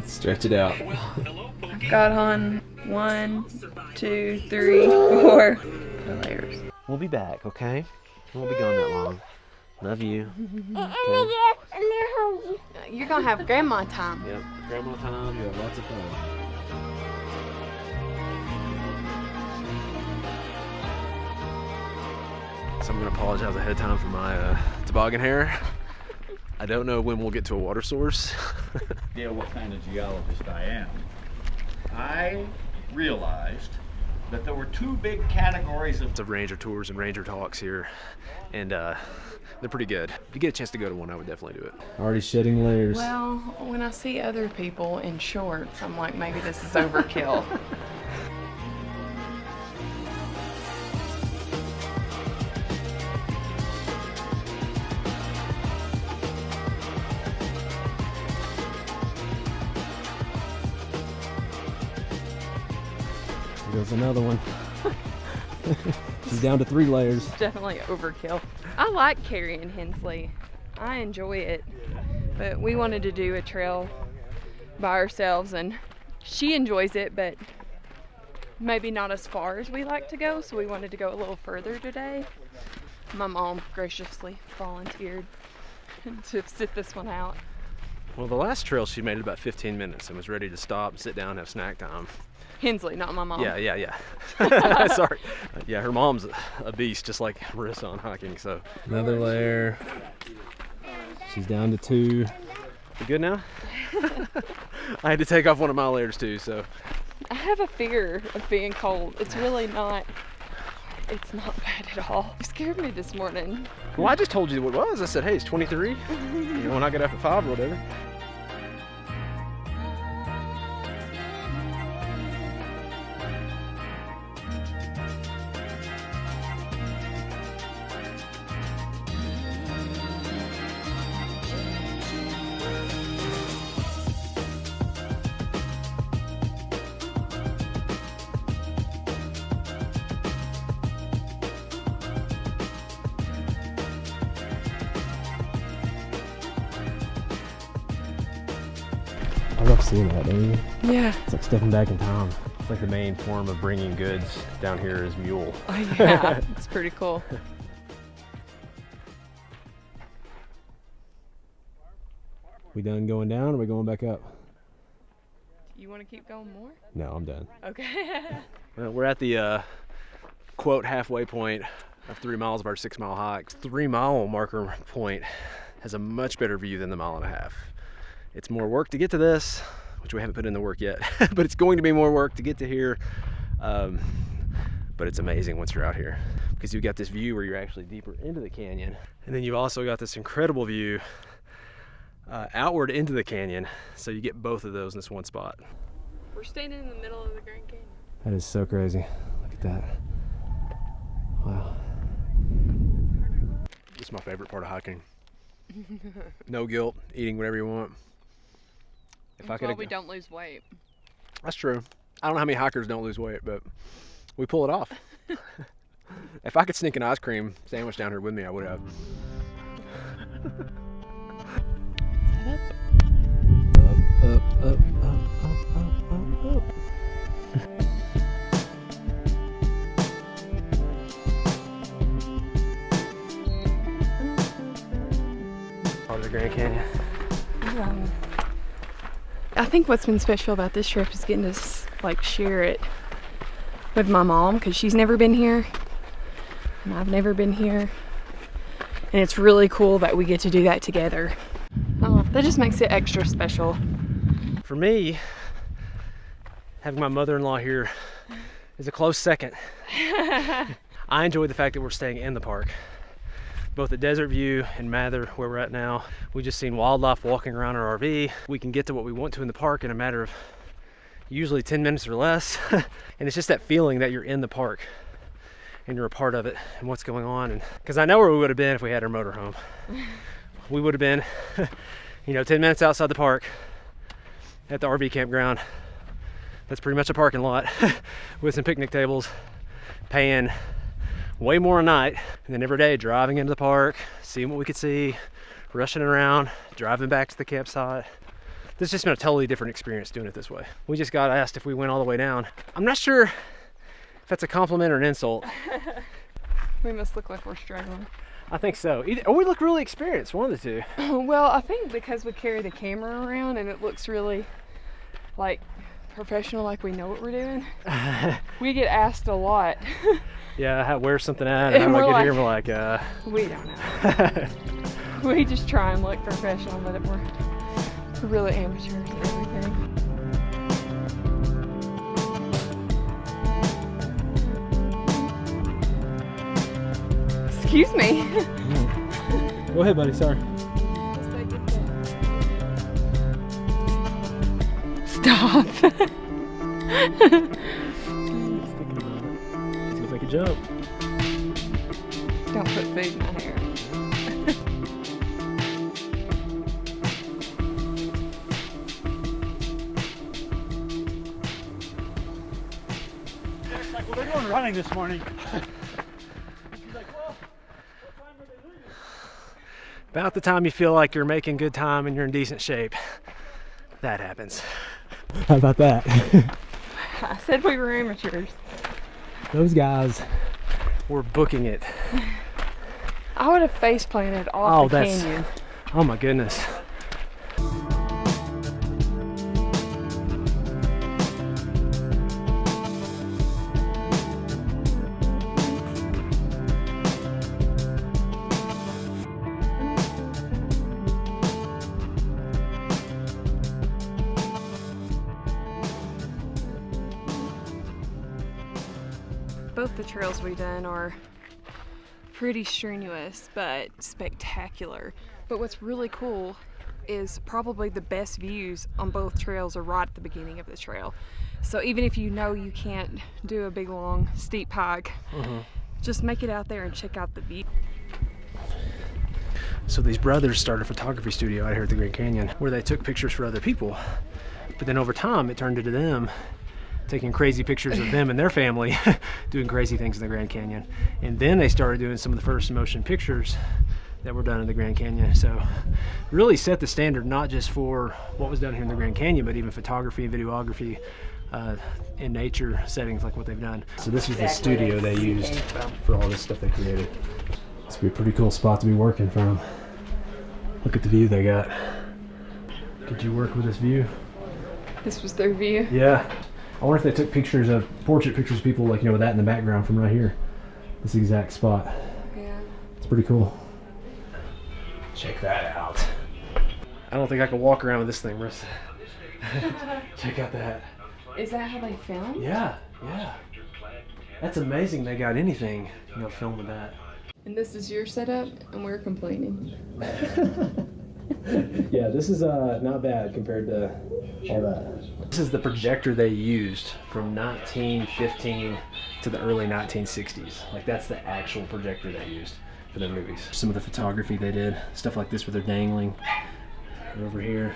Stretch it out. I've got on 1, 2, 3, 4 layers. We'll be back, okay? We won't be gone that long. Love you. Okay. You're gonna have grandma time. Yep, grandma time. You have lots of fun. So I'm gonna apologize ahead of time for my toboggan hair. I don't know when we'll get to a water source. Idea what kind of geologist I am. I realized that there were two big categories of Ranger tours and ranger talks here, and they're pretty good. If you get a chance to go to one, I would definitely do it. Already shedding layers. Well, when I see other people in shorts, I'm like, maybe this is overkill. Here goes another one. She's down to 3 layers. Definitely overkill. I like carrying Hensley. I enjoy it. But we wanted to do a trail by ourselves, and she enjoys it, but maybe not as far as we like to go, so we wanted to go a little further today. My mom graciously volunteered to sit this one out. Well, the last trail she made it about 15 minutes and was ready to stop, sit down, have snack time. Hensley, not my mom. Yeah. Sorry. Yeah, her mom's a beast, just like Marissa on hiking, so. Another layer. She's down to 2. You good now? I had to take off one of my layers too, so. I have a fear of being cold. It's really not, it's not bad at all. You scared me this morning. Well, I just told you what it was. I said, hey, it's 23. You know, when I get up at 5 or whatever. I love seeing that, don't you? Yeah. It's like stepping back in time. It's like the main form of bringing goods down here is mule. Oh yeah, it's pretty cool. We done going down or are we going back up? You want to keep going more? No, I'm done. Okay. Well, we're at the quote halfway point of 3 miles of our 6 mile hike. 3 mile marker point has a much better view than the 1.5 miles. It's more work to get to this, which we haven't put in the work yet, but it's going to be more work to get to here. But it's amazing once you're out here because you've got this view where you're actually deeper into the canyon. And then you've also got this incredible view outward into the canyon. So you get both of those in this one spot. We're standing in the middle of the Grand Canyon. That is so crazy. Look at that. Wow. This is my favorite part of hiking. No guilt, eating whatever you want. If I could, we don't lose weight. That's true. I don't know how many hikers don't lose weight, but we pull it off. If I could sneak an ice cream sandwich down here with me, I would have. Up. Part of the Grand Canyon. I think what's been special about this trip is getting to like share it with my mom because she's never been here and I've never been here, and it's really cool that we get to do that together. That just makes it extra special. For me, having my mother-in-law here is a close second. I enjoy the fact that we're staying in the park. Both at Desert View and Mather, where we're at now, we just seen wildlife walking around our RV. We can get to what we want to in the park in a matter of usually 10 minutes or less. And it's just that feeling that you're in the park and you're a part of it and what's going on. And because I know where we would have been if we had our motorhome. We would have been, 10 minutes outside the park at the RV campground. That's pretty much a parking lot with some picnic tables, paying way more a night, and then every day driving into the park, seeing what we could see, rushing around, driving back to the campsite. This has just been a totally different experience doing it this way. We just got asked if we went all the way down. I'm not sure if that's a compliment or an insult. We must look like we're struggling. I think so. Or we look really experienced, one of the two. Well, I think because we carry the camera around and it looks really like professional, like we know what we're doing. We get asked a lot. Yeah, how, where's something at? And how do I get here? And we're like, we don't know. We just try and look professional, but we're really amateurs at everything. Excuse me. Go ahead, buddy. Sorry. Stop. Let's go make a jump. Don't put food in my hair. Like, well, they're going running this morning. He's like, well, what time are they leaving? About the time you feel like you're making good time and you're in decent shape, that happens. How about that? I said we were amateurs. Those guys were booking it. I would have face planted off the canyon. Oh my goodness. Both the trails we've done are pretty strenuous, but spectacular. But what's really cool is probably the best views on both trails are right at the beginning of the trail. So even if you know you can't do a big, long, steep hike, just make it out there and check out the view. So these brothers started a photography studio out here at the Grand Canyon where they took pictures for other people. But then over time, it turned into them taking crazy pictures of them and their family doing crazy things in the Grand Canyon. And then they started doing some of the first motion pictures that were done in the Grand Canyon. So really set the standard not just for what was done here in the Grand Canyon, but even photography and videography in nature settings like what they've done. So this was the studio they used for all this stuff they created. This would be a pretty cool spot to be working from. Look at the view they got. Could you work with this view? This was their view? Yeah. I wonder if they took pictures of, portrait pictures of people, like, you know, with that in the background from right here. This exact spot. Yeah. It's pretty cool. Check that out. I don't think I can walk around with this thing, Marissa. Check out that. Is that how they filmed? Yeah, yeah. That's amazing they got anything, you know, filmed with that. And this is your setup, and we're complaining. Yeah, this is not bad compared to all that. This is the projector they used from 1915 to the early 1960s. Like, that's the actual projector they used for their movies. Some of the photography they did, stuff like this where they're dangling over here.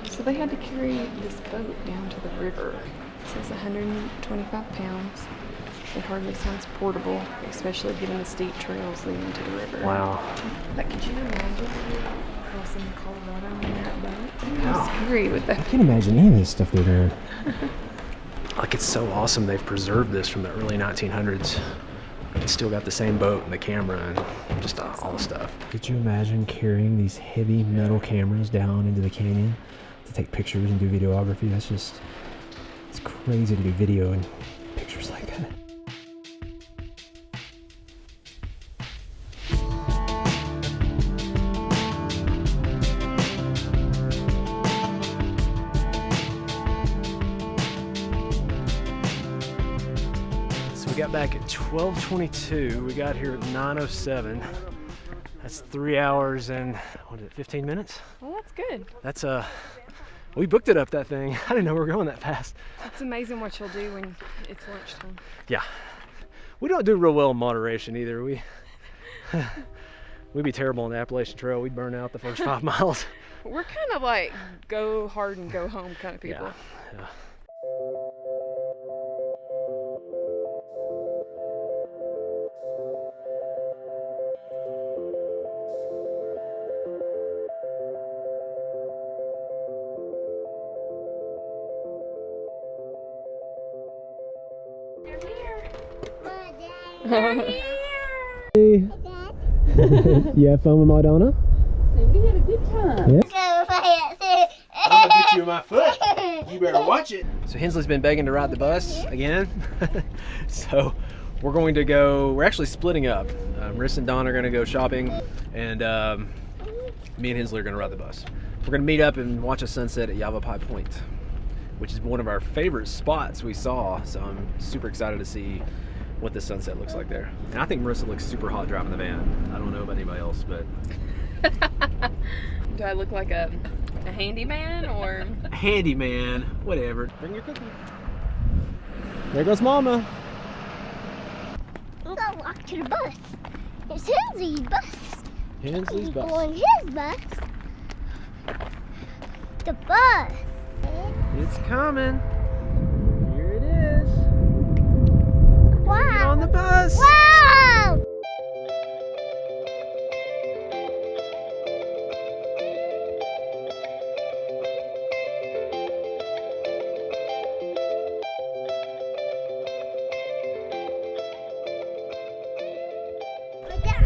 So they had to carry this boat down to the river. It says 125 pounds. It hardly sounds portable, especially given the steep trails leading to the river. Wow. But could you imagine crossing Colorado in that boat? I'm scary with that. I can't imagine any of this stuff they're doing. Like, it's so awesome they've preserved this from the early 1900s. It's still got the same boat and the camera and just all the stuff. Could you imagine carrying these heavy metal cameras down into the canyon to take pictures and do videography? That's just, it's crazy to do video and pictures like that. We got back at 12:22. We got here at 9:07. That's 3 hours and, what is it, 15 minutes? Well, that's good. That's we booked it up, that thing. I didn't know we were going that fast. It's amazing what you'll do when it's lunchtime. Yeah. We don't do real well in moderation either. We'd be terrible on the Appalachian Trail. We'd burn out the first 5 miles. We're kind of like go hard and go home kind of people. Yeah. You have fun with Madonna? We had a good time. I'm gonna get you in my foot. You better watch it. So Hensley's been begging to ride the bus again. So we're going to go, we're actually splitting up. Marissa and Dawn are gonna go shopping, and me and Hensley are gonna ride the bus. We're gonna meet up and watch a sunset at Yavapai Point, which is one of our favorite spots we saw. So I'm super excited to see what the sunset looks like there. And I think Marissa looks super hot driving the van. I don't know about anybody else, but. Do I look like a handyman or? Handyman, whatever. Bring your cookie. There goes Mama. I'm gonna walk to the bus. It's Hensley's bus. Hensley's bus. On his bus. The bus. It's coming. Here it is. Wow. Get on the bus. Wow!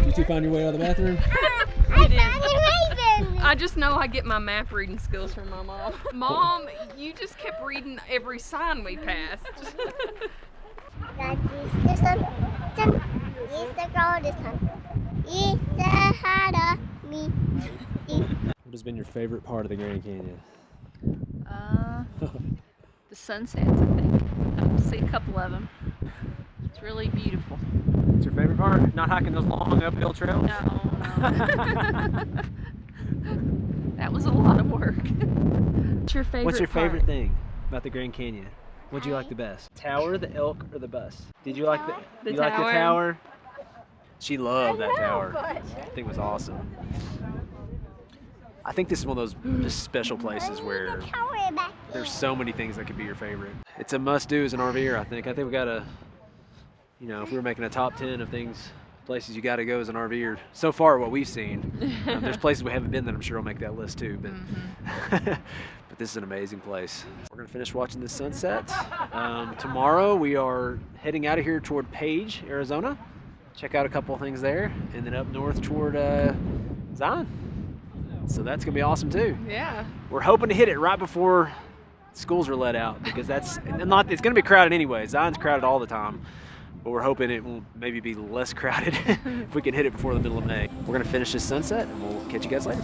Did you find your way out of the bathroom? I found a raven. I just know I get my map reading skills from my mom. Mom, you just kept reading every sign we passed. That is the sun. Sun is the girl, the sun. Is the heart of me. What has been your favorite part of the Grand Canyon? The sunsets, I think. I've seen a couple of them. It's really beautiful. What's your favorite part? Not hiking those long uphill trails? No. That was a lot of work. What's your favorite What's your favorite part? thing about the Grand Canyon? What'd you like the best? Tower, the elk, or the bus? Did you like The you like the tower. tower? She loved that tower. I think it was awesome. I think this is one of those just special places where there's so many things that could be your favorite. It's a must-do as an RVer, I think. I think we gotta, you know, if we were making a top 10 of things, places you gotta go as an RVer. So far, what we've seen, there's places we haven't been that I'm sure will make that list too. But, but this is an amazing place. We're gonna finish watching the sunset. Tomorrow we are heading out of here toward Page, Arizona. Check out a couple of things there, and then up north toward Zion. So that's gonna be awesome too. Yeah. We're hoping to hit it right before schools are let out, because it's gonna be crowded anyway. Zion's crowded all the time, but we're hoping it will maybe be less crowded if we can hit it before the middle of May. We're gonna finish this sunset, and we'll catch you guys later.